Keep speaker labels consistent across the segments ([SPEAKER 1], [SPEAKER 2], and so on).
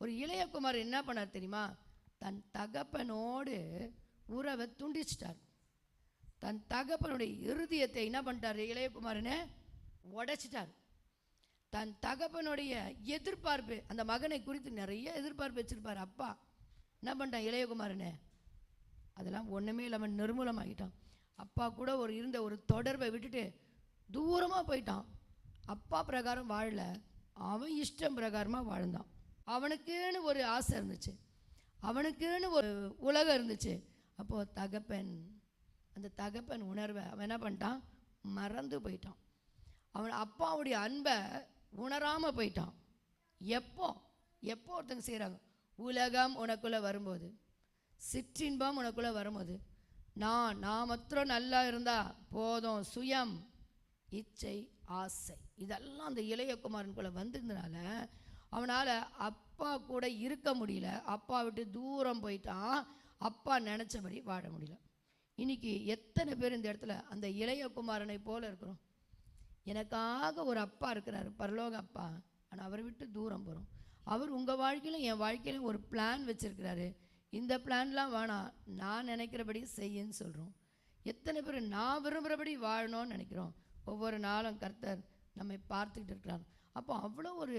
[SPEAKER 1] ஒரு இளையகுமார் என்ன பண்ணார் தெரியுமா? தன் தகப்பனோடு உறவை துண்டிச்சிட்டார். தன் தகப்பனுடைய இருதயத்தை என்ன பண்ணிட்டார்? இளையகுமாரனை உடைச்சிட்டார். தன் தகப்பனுடைய எதிர்பார்ப்பு, அந்த மகனை குறித்து நிறைய எதிர்பார்ப்பு வச்சிருப்பார் அப்பா. என்ன பண்ணிட்டான் இளையகுமாரனை? அதெல்லாம் ஒன்றுமே இல்லாமல் நிர்மூலமாகிட்டான். அப்பா கூட இருந்த ஒரு தொடர்பை விட்டுட்டு தூரமாக போயிட்டான். அப்பா பிரகாரம் வாழல, அவன் இஷ்டம் பிரகாரமாக வாழ்ந்தான். அவனுக்குன்னு ஒரு ஆசை இருந்துச்சு, அவனுக்குன்னு ஒரு உலகம் இருந்துச்சு. அப்போது அந்த தகப்பன் உணர்வை அவன் என்ன பண்ணிட்டான்? மறந்து போயிட்டான். அவன் அப்பாவுடைய அன்பை உணராமல் போயிட்டான். எப்போ ஒருத்தங்க செய்கிறாங்க, உலகம் உனக்குள்ளே வரும்போது, சிற்றின்பம் உனக்குள்ளே வரும்போது, நான் மாத்திரம் நல்லா இருந்தால் போதும், சுயம், இச்சை, ஆசை, இதெல்லாம் அந்த இளையகுமாரனுக்குள்ளே வந்திருந்தனால அவனால் அப்பா கூட இருக்க முடியல. அப்பா விட்டு தூரம் போயிட்டான். அப்பா நினச்சபடி வாழ முடியல. இன்றைக்கி எத்தனை பேர் இந்த இடத்துல அந்த இளையகுமாரனை போல இருக்கிறோம்? எனக்காக ஒரு அப்பா இருக்கிறார், பரலோக அப்பா, ஆனால் அவரை விட்டு தூரம் போகிறோம். அவர் உங்கள் வாழ்க்கையிலும் என் வாழ்க்கையிலும் ஒரு பிளான் வச்சுருக்கிறாரு. இந்த பிளான்லாம் வேணாம், நான் நினைக்கிறபடி செய்யுன்னு சொல்கிறோம். எத்தனை பேர் நான் விரும்புகிறபடி வாழணும்னு நினைக்கிறோம்? ஒவ்வொரு நாளும் கர்த்தர் நம்மை பார்த்துக்கிட்டு இருக்கிறார். அப்போ அவ்வளோ ஒரு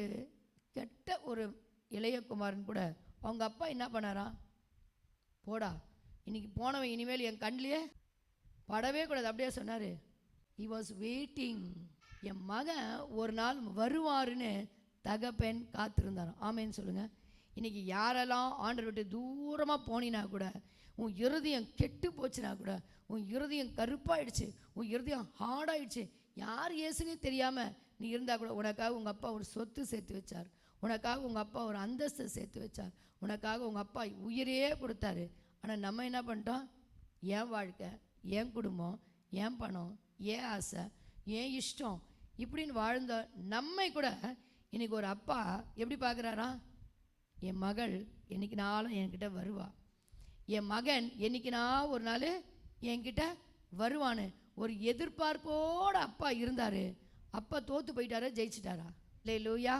[SPEAKER 1] கெட்ட ஒரு இளையகுமாரன் கூட அவங்க அப்பா என்ன பண்ணாரா? போடா, இன்றைக்கி போனவன் இனிமேல் என் கண்ணிலே படவே கூடாது, அப்படியே சொன்னார். He was waiting. என் மகன் ஒரு நாள் வருவாருன்னு தகப்பன் காத்திருந்தாராம். ஆமேன்னு சொல்லுங்கள். இன்றைக்கி யாரெல்லாம் ஆண்டவர் விட்டு தூரமாக போனினா கூட, உன் இருதயம் கெட்டு போச்சுனா கூட, உன் இருதயம் கருப்பாயிடுச்சு, உன் இருதயம் ஹார்டாயிடுச்சு, யார் இயேசுனே தெரியாமல் நீ இருந்தால் கூட, உனக்காக உங்கள் அப்பா ஒரு சொத்து சேர்த்து வச்சார், உனக்காக உங்கள் அப்பா ஒரு அந்தஸ்தை சேர்த்து வச்சார், உனக்காக உங்கள் அப்பா உயிரே கொடுத்தாரு. ஆனால் நம்ம என்ன பண்ணிட்டோம்? என் வாழ்க்கை, என் குடும்பம், என் பணம், என் ஆசை, என் இஷ்டம், இப்படின்னு வாழ்ந்த நம்மை கூட இன்றைக்கி ஒரு அப்பா எப்படி பார்க்குறாரா? என் மகள் என்றைக்கு நாளும் என்கிட்ட வருவா, என் மகன் என்றைக்கு நான் ஒரு நாள் என்கிட்ட வருவான்னு ஒரு எதிர்பார்ப்போடு அப்பா இருந்தார். அப்பா தோற்று போயிட்டாரா, ஜெயிச்சிட்டாரா? இல்லை லூயா.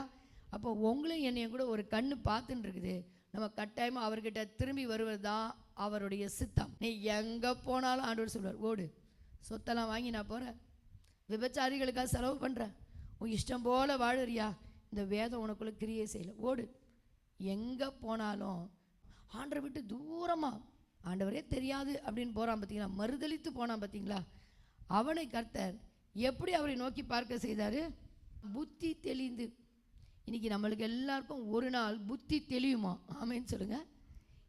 [SPEAKER 1] அப்போ உங்களையும் என்னையும் கூட ஒரு கண்ணு பார்த்துன்னு இருக்குது. நம்ம கட்டாயமாக அவர்கிட்ட திரும்பி வருவது தான் அவருடைய சித்தம். நீ எங்கே போனாலும் ஆண்டவர் சொல்வார், ஓடு, சொத்தெல்லாம் வாங்கி நான் போகிறேன், விபச்சாரிகளுக்காக செலவு பண்ணுறேன், உன் இஷ்டம் போல் வாழுறியா, இந்த வேதம் உனக்குள்ளே கிரியை செய்யலை, ஓடு. எங்கே போனாலும் ஆண்டவரை விட்டு தூரமாக, ஆண்டவரே தெரியாது அப்படின்னு போகிறான் பார்த்தீங்களா, மறுதளித்து போனான் பார்த்தீங்களா, அவனை கர்த்தர் எப்படி அவரை நோக்கி பார்க்க செய்தார்? புத்தி தெளிந்து. இன்றைக்கி நம்மளுக்கு எல்லாருக்கும் ஒரு நாள் புத்தி தெளியுமா? ஆமேன்னு சொல்லுங்கள்.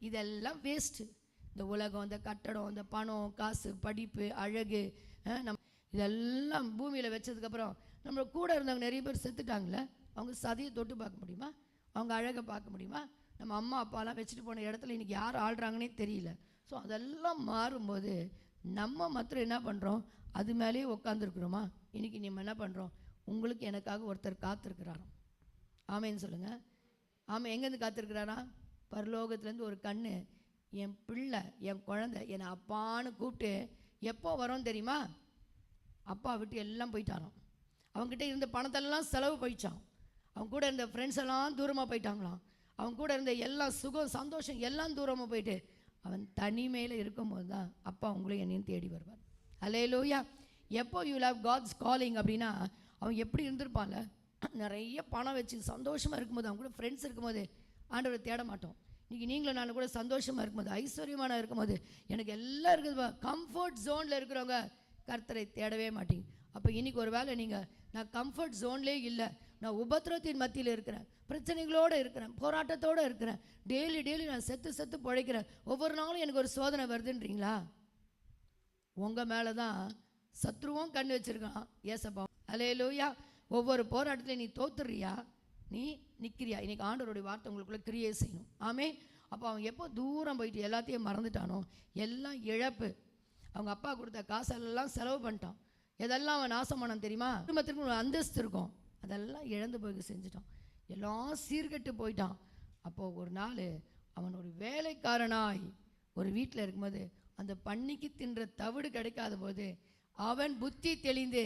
[SPEAKER 1] இதெல்லாம் வேஸ்ட்டு. இந்த உலகம், இந்த கட்டடம், இந்த பணம், காசு, படிப்பு, அழகு, இதெல்லாம் பூமியில் வச்சதுக்கப்புறம் நம்ம கூட இருந்தவங்க நிறைய பேர் செத்துட்டாங்களே, அவங்க சதையை தொட்டு பார்க்க முடியுமா? அவங்க அழகை பார்க்க முடியுமா? நம்ம அம்மா அப்பாலாம் வச்சுட்டு போன இடத்துல இன்றைக்கி யார் ஆள்றாங்கன்னே தெரியல. ஸோ அதெல்லாம் மாறும்போது நம்ம மாத்திரம் என்ன பண்ணுறோம்? அது மேலேயே உட்காந்துருக்குறோமா? இன்றைக்கி நம்ம என்ன பண்ணுறோம்? உங்களுக்கு எனக்காக ஒருத்தர் காத்திருக்கிறாராம். ஆமேன்னு சொல்லுங்கள். ஆமாம். எங்கேருந்து காத்திருக்கிறாரா? பரலோகத்துலேருந்து ஒரு கண்ணு, என் பிள்ளை, என் குழந்தை என்னை அப்பான்னு கூப்பிட்டு எப்போ வரோன்னு தெரியுமா? அப்பா விட்டு எல்லாம் போயிட்டாராம். அவங்ககிட்ட இருந்த பணத்தெல்லாம் செலவு போயிடுச்சான். அவங்க கூட இருந்த ஃப்ரெண்ட்ஸ் எல்லாம் தூரமாக போயிட்டாங்களாம். அவங்க கூட இருந்த எல்லா சுகம், சந்தோஷம் எல்லாம் தூரமாக போயிட்டு அவன் தனிமையில் இருக்கும்போது தான் அப்பா உங்களையும் என்னையும் தேடி வருவார். அல்லேலூயா. எப்போ யூ லவ் காட்ஸ் காலிங் அப்படின்னா, அவன் எப்படி இருந்திருப்பான்ல, நிறைய பணம் வச்சு சந்தோஷமாக இருக்கும்போது, அவங்க கூட ஃப்ரெண்ட்ஸ் இருக்கும்போது ஆண்டவரை தேட மாட்டோம். இன்றைக்கி நீங்களும் நான் கூட சந்தோஷமாக இருக்கும்போது, ஐஸ்வர்யமான இருக்கும்போது, எனக்கு எல்லாம் இருக்குது, கம்ஃபர்ட் ஜோனில் இருக்கிறவங்க கர்த்தரை தேடவே மாட்டீங்க. அப்போ இன்றைக்கி ஒரு வேளை நீங்கள், நான் கம்ஃபர்ட் ஜோன்லேயே இல்லை, நான் உபத்திரத்தின் மத்தியில் இருக்கிறேன், பிரச்சனைகளோடு இருக்கிறேன், போராட்டத்தோடு இருக்கிறேன், டெய்லி நான் செத்து பிழைக்கிறேன், ஒவ்வொரு நாளும் எனக்கு ஒரு சோதனை வருதுன்றீங்களா? உங்கள் மேலே தான் சத்ருவும் கண் வச்சுருக்கான் ஏசப்பா. அல்லேலூயா. ஒவ்வொரு போராட்டத்திலையும் நீ தோத்துறியா, நீ நிற்கிறியா? இன்றைக்கி ஆண்டவருடைய வார்த்தை உங்களுக்குள்ளே கிரியை செய்யணும். ஆமே. அப்போ அவன் எப்போ தூரம் போயிட்டு எல்லாத்தையும் மறந்துட்டானோ, எல்லாம் இழப்பு. அவங்க அப்பா கொடுத்த காசெல்லாம் செலவு பண்ணிட்டான். எதெல்லாம் அவன் நாசம் பண்ணான் தெரியுமா? குடும்பத்திற்கு ஒரு அந்தஸ்து இருக்கும், அதெல்லாம் இழந்து போய் செஞ்சுட்டான். எல்லாம் சீர்கெட்டு போயிட்டான். அப்போது ஒரு நாள் அவன் ஒரு வேலைக்காரனாய் ஒரு வீட்டில் இருக்கும்போது, அந்த பன்னிக்கு தின்ற தவிடு கிடைக்காத போது அவன் புத்தி தெளிந்து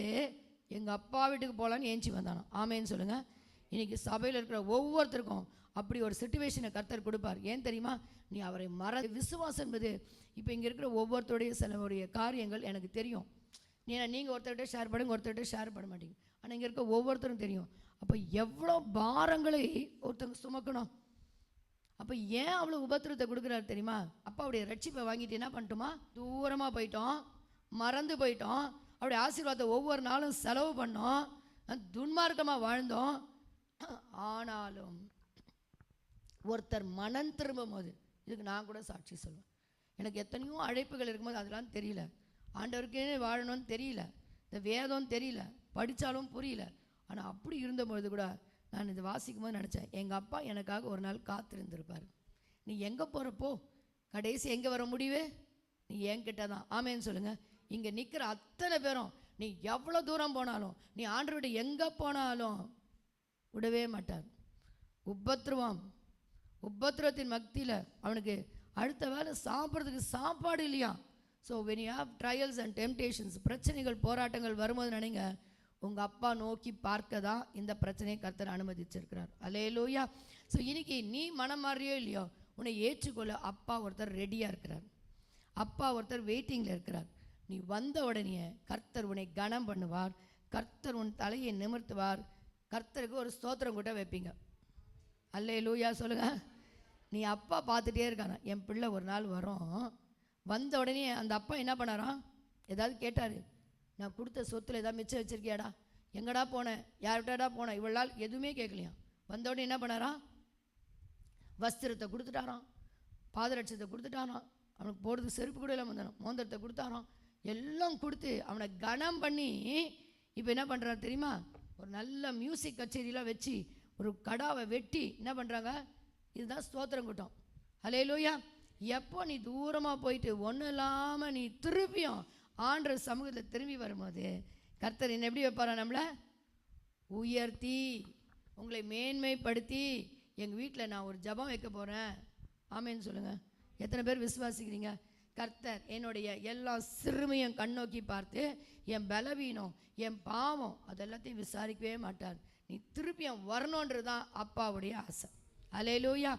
[SPEAKER 1] எங்கள் அப்பா வீட்டுக்கு போகலான்னு ஏஞ்சி வந்தானோ. ஆமேன்னு சொல்லுங்கள். இன்றைக்கி சபையில் இருக்கிற ஒவ்வொருத்தருக்கும் அப்படி ஒரு சிச்சுவேஷனை கர்த்தர் கொடுப்பார். ஏன் தெரியுமா? நீ அவரை விசுவாசம் என்பது இப்போ இங்கே இருக்கிற ஒவ்வொருத்தருடைய சிலருடைய காரியங்கள் எனக்கு தெரியும். நீங்கள் ஒருத்தர்கிட்ட ஷேர் பண்ணுங்க, ஒருத்தர்கிட்ட ஷேர் பண்ண மாட்டீங்க. ஆனால் இங்கே இருக்க ஒவ்வொருத்தரும் தெரியும். அப்போ எவ்வளோ பாரங்களை ஒருத்தங்க சுமக்கணும். அப்போ ஏன் அவ்வளோ உபத்திரத்தை கொடுக்குறாரு தெரியுமா? அப்பாவுடைய ரட்சிப்பை வாங்கிட்டு என்ன பண்ணிட்டோமா, தூரமாக போயிட்டோம், மறந்து போயிட்டோம். அவருடைய ஆசீர்வாதத்தை ஒவ்வொரு நாளும் செலவு பண்ணோம், துன்மார்க்கமாக வாழ்ந்தோம். ஆனாலும் ஒருத்தர் மனம் திரும்பும் போது, இதுக்கு நான் கூட சாட்சி சொல்லுவேன், எனக்கு எத்தனையோ அழைப்புகள் இருக்கும்போது அதெல்லாம் தெரியல, ஆண்டவருக்கே வாழணும்னு தெரியல, இந்த வேதம் தெரியல, படித்தாலும் புரியல. ஆனால் அப்படி இருந்தபொழுது கூட நான் இதை வாசிக்கும் போது நினச்சேன், எங்கள் அப்பா எனக்காக ஒரு நாள் காத்திருந்திருப்பார். நீ எங்கே போகிறப்போ கடைசி எங்கே வர முடிவு? நீ என்கிட்ட தான். ஆமேன்னு சொல்லுங்கள். இங்கே நிற்கிற அத்தனை பேரும் நீ எவ்வளோ தூரம் போனாலும், நீ ஆண்டவருடைய எங்கே போனாலும் விடவே மாட்டார். உபத்திரத்தின் மத்தியில் அவனுக்கு அடுத்த வேலை சாப்பிட்றதுக்கு சாப்பாடு இல்லையா. So when you have trials and temptations, பிரச்சனைகள் போராட்டங்கள் வரும்போது நினைங்க, உங்கள் அப்பா நோக்கி பார்க்க தான் இந்த பிரச்சனையை கர்த்தர் அனுமதிச்சிருக்கிறார். அல்லேலூயா. ஸோ இன்னைக்கு நீ மனம் மாறியோ இல்லையோ, உன்னை ஏற்றுக்கொள்ள அப்பா ஒருத்தர் ரெடியாக இருக்கிறார், அப்பா ஒருத்தர் வெயிட்டிங்கில் இருக்கிறார். நீ வந்த உடனே கர்த்தர் உன்னை கனம் பண்ணுவார், கர்த்தர் உன் தலையை நிமிர்த்துவார், கர்த்தருக்கு ஒரு ஸ்தோத்திரம் கூட வைப்பீங்க. அல்லேலூயா சொல்லுங்க. நீ அப்பா பார்த்துட்டே இருக்காரா, என் பிள்ளை ஒரு நாள் வரும். வந்த உடனே அந்த அப்பா என்ன பண்ணாராம், ஏதாவது கேட்டார், நான் கொடுத்த சொத்தில் ஏதாவது மிச்சம் வச்சுருக்கியாடா, எங்கடா போனேன், யார்கிட்டடா போனேன், இவ்வளோ நாள் எதுவுமே கேட்கலையாம். வந்த உடனே என்ன பண்ணாராம், வஸ்திரத்தை கொடுத்துட்டாராம், பாதரட்சத்தை கொடுத்துட்டாராம், அவனுக்கு போடுறதுக்கு செருப்பு கூட இல்லாமல் வந்தானோ, மோந்திரத்தை கொடுத்தாராம், எல்லாம் கொடுத்து அவனை கனம் பண்ணி இப்போ என்ன பண்ணுறாரு தெரியுமா, ஒரு நல்ல மியூசிக் கச்சேரியெலாம் வச்சு ஒரு கடாவை வெட்டி என்ன பண்ணுறாங்க, இதுதான் ஸ்தோத்திரம் கூட்டம். அல்லேலூயா. எப்போ நீ தூரமாக போயிட்டு ஒன்றும் இல்லாமல் நீ திருப்பியும் ஆண்டவர் சமூகத்தில் திரும்பி வரும்போது கர்த்தர் என்ன எப்படி வைப்பாரா, நம்மளை உயர்த்தி உங்களை மேன்மைப்படுத்தி, எங்கள் வீட்டில் நான் ஒரு ஜபம் வைக்க போகிறேன். ஆமேன்னு சொல்லுங்கள். எத்தனை பேர் விசுவாசிக்கிறீங்க? கர்த்தர் என்னுடைய எல்லா சிறுமையும் கண்ணோக்கி பார்த்து என் பலவீனம், என் பாவம் அதெல்லாத்தையும் விசாரிக்கவே மாட்டார். நீ திருப்பியும் வரணுன்றது தான் அப்பாவுடைய ஆசை. அல்லேலூயா.